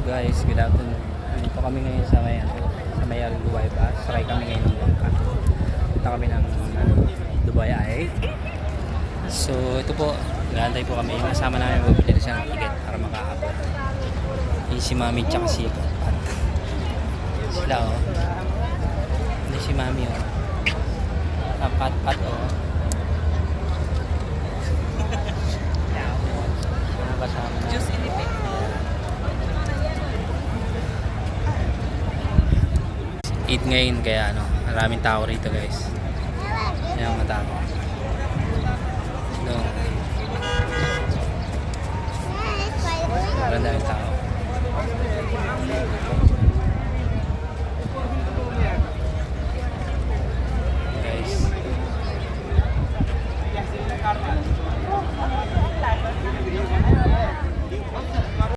Guys, good afternoon. Dito kami ngayon sa may Dubai ba? Sakay kami ngayon ng bangka. Punta kami ng Dubai ay. So ito po, nag-aantay po kami. Yung kasama namin magbili na siya ng ticket para makaabot. Yung si Mami tsaka si Pat. Sila oh. Hindi si Mami oh. Pat oh. Ano kasama na? Juice in it. Eat ngayon kaya maraming tao rito guys. Yan ang matao. Sobrang daming tao.